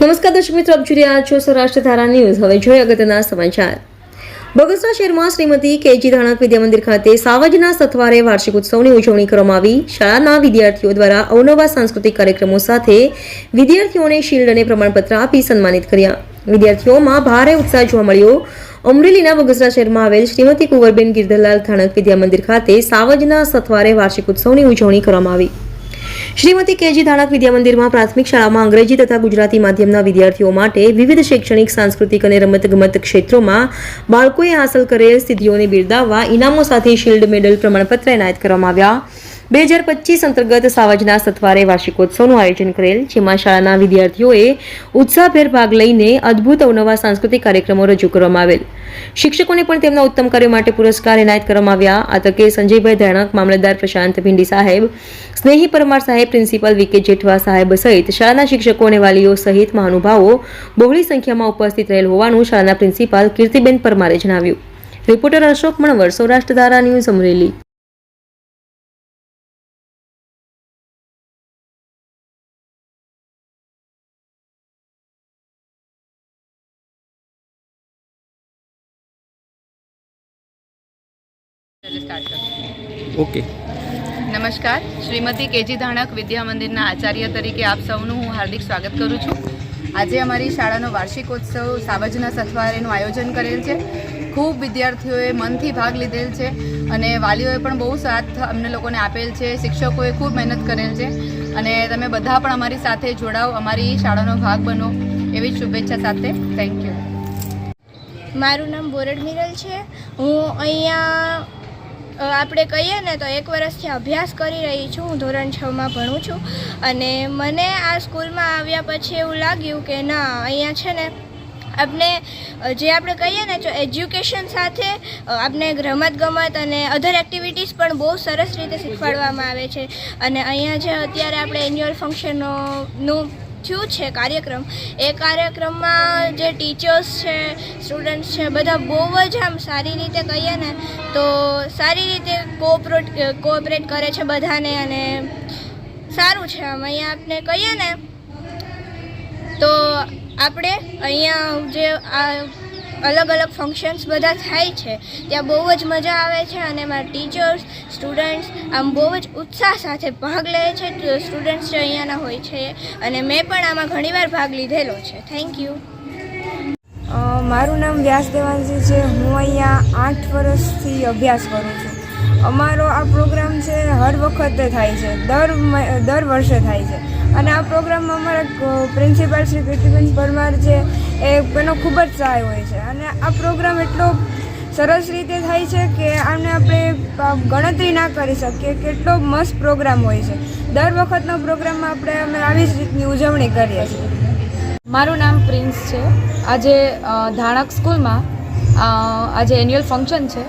નમસ્કાર દર્શક મિત્રો, આપ જોઈ રહ્યા છો સૌરાષ્ટ્ર ધારા ન્યૂઝ। હવે જોઈએ અગત્યના સમાચાર। બગસરા શહેરમાં શ્રીમતી કેજી ધાણક વિદ્યા મંદિર ખાતે સાવજના સથવારે વાર્ષિક ઉત્સવની ઉજવણી કરવામાં આવી। શાળાના વિદ્યાર્થીઓ દ્વારા અવનવા સાંસ્કૃતિક કાર્યક્રમો સાથે વિદ્યાર્થીઓને શિલ્ડ અને પ્રમાણપત્ર આપી સન્માનિત કર્યા। વિદ્યાર્થીઓમાં ભારે ઉત્સાહ જોવા મળ્યો। અમરેલીના બગસરા શહેરમાં આવેલ શ્રીમતી કુંવરબેન ગિરધરલાલ ધાણક વિદ્યા મંદિર ખાતે સાવજના સથવારે વાર્ષિક ઉત્સવની ઉજવણી કરવામાં આવી। શ્રીમતી કેજી ધાણક વિદ્યા મંદિરમાં પ્રાથમિક શાળામાં અંગ્રેજી તથા ગુજરાતી માધ્યમના વિદ્યાર્થીઓ માટે વિવિધ શૈક્ષણિક, સાંસ્કૃતિક અને રમતગમત ક્ષેત્રોમાં બાળકોએ હાંસલ કરેલ સિદ્ધિઓને બિરદાવવા ઇનામો સાથે શિલ્ડ, મેડલ, પ્રમાણપત્ર એનાયત કરવામાં આવ્યા। 2025 અંતર્ગત સાવજના સથવારે વાર્ષિકોત્સવનું આયોજન કરેલ, જેમાં શાળાના વિદ્યાર્થીઓએ ઉત્સાહભેર ભાગ લઈને અદ્ભુત અવનવા સાંસ્કૃતિક કાર્યક્રમો રજૂ કરવામાં આવેલ। શિક્ષકોને પણ તેમના ઉત્તમ કાર્યો માટે પુરસ્કાર એનાયત કરવામાં આવ્યા। આ તકે સંજયભાઈ ધાણક, મામલતદાર પ્રશાંત ભીંડી સાહેબ, સ્નેહી પરમાર સાહેબ, પ્રિન્સિપાલ વી.કે. જેઠવા સાહેબ સહિત શાળાના શિક્ષકો અને વાલીઓ સહિત મહાનુભાવો બહોળી સંખ્યામાં ઉપસ્થિત રહેલ હોવાનું શાળાના પ્રિન્સિપાલ કીર્તિબેન પરમારે જણાવ્યું। રિપોર્ટર અશોક મણવર, સૌરાષ્ટ્ર ધારા ન્યૂઝ, અમરેલી। ओके। नमस्कार। श्रीमती केजी धाणक विद्या मंदिरना आचार्य तरीके आप सौનું હું હાર્દિક સ્વાગત કરું છું। આજે અમારી શાળાનો વાર્ષિકોત્સવ સાવજના સથવારેનું આયોજન કરેલ છે। ખૂબ વિદ્યાર્થીઓએ મનથી ભાગ લીધેલ છે અને વાલીઓએ પણ બહુ સાથ અમને લોકોને આપેલ છે। શિક્ષકોએ ખૂબ મહેનત કરેલ છે અને તમે બધા પણ અમારી સાથે જોડાઓ, અમારી શાળાનો ભાગ બનો એવી શુભેચ્છા સાથે થેન્ક યુ। મારું નામ બોરડ મિરલ છે। હું અહીંયા આપણે કહીએ ને તો 1 વર્ષથી અભ્યાસ કરી રહી છું। હું ધોરણ 6માં ભણું છું અને મને આ સ્કૂલમાં આવ્યા પછી એવું લાગ્યું કે ના, અહીંયા છે ને આપણે આપણે કહીએ ને તો એજ્યુકેશન સાથે આપણે રમતગમત અને અધર એક્ટિવિટીઝ પણ બહુ સરસ રીતે શીખવાડવામાં આવે છે। અને અહીંયા જે અત્યારે આપણે એન્યુઅલ ફંક્શનનું થયું છે કાર્યક્રમ, એ કાર્યક્રમમાં જે ટીચર્સ છે, સ્ટુડન્ટ્સ છે, બધા બહુ જ આમ સારી રીતે કહીએ ને તો સારી રીતે કોઓપરેટ કરે છે બધાને અને સારું છે। આમ અહીંયા આપણે કહીએ ને તો આપણે અહીંયા જે આ અલગ અલગ ફંક્શન્સ બધા થાય છે ત્યાં બહુ જ મજા આવે છે અને મારા ટીચર્સ, સ્ટુડન્ટ્સ આમ બહુ જ ઉત્સાહ સાથે ભાગ લે છે। સ્ટુડન્ટ્સ જે અહીંયાના હોય છે અને મેં પણ આમાં ઘણીવાર ભાગ લીધેલો છે। Thank you. મારું નામ વ્યાસ દેવાંશી છે। હું અહીંયા 8 વર્ષથી અભ્યાસ કરું છું। અમારો આ પ્રોગ્રામ છે હર વખતે થાય છે, દર વર્ષે થાય છે અને આ પ્રોગ્રામમાં અમારા પ્રિન્સિપાલ શ્રી કીર્તિબેન પરમાર છે એનો ખૂબ જ સહાય હોય છે અને આ પ્રોગ્રામ એટલો સરસ રીતે થાય છે કે આને આપણે ગણતરી ના કરી શકીએ કેટલો મસ્ત પ્રોગ્રામ હોય છે। દર વખતનો પ્રોગ્રામમાં અમે આવી જ રીતની ઉજવણી કરીએ છીએ। મારું નામ પ્રિન્સ છે। આજે ધાણક સ્કૂલમાં આજે એન્યુઅલ ફંક્શન છે,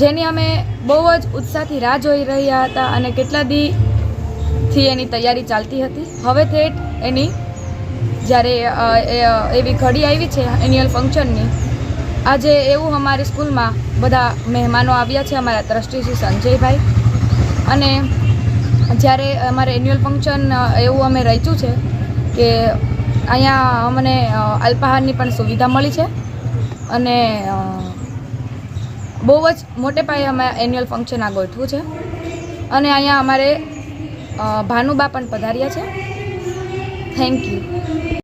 જેની અમે બહુ જ ઉત્સાહથી રાહ જોઈ રહ્યા હતા અને કેટલા દીથી એની તૈયારી ચાલતી હતી। હવે થેટ એની જ્યારે એવી ઘડી આવી છે એન્યુઅલ ફંક્શનની, આજે એવું અમારી સ્કૂલમાં બધા મહેમાનો આવ્યા છે, અમારા ટ્રસ્ટી શ્રી સંજયભાઈ, અને જ્યારે અમારે એન્યુઅલ ફંક્શન એવું અમે રચ્યું છે કે અહીંયા અમને અલ્પાહારની પણ સુવિધા મળી છે અને બહુ જ મોટે પાયે અમે એન્યુઅલ ફંક્શન આ ગોઠવું છે અને અહીંયા અમારે ભાનુબા પણ પધાર્યા છે। Thank you.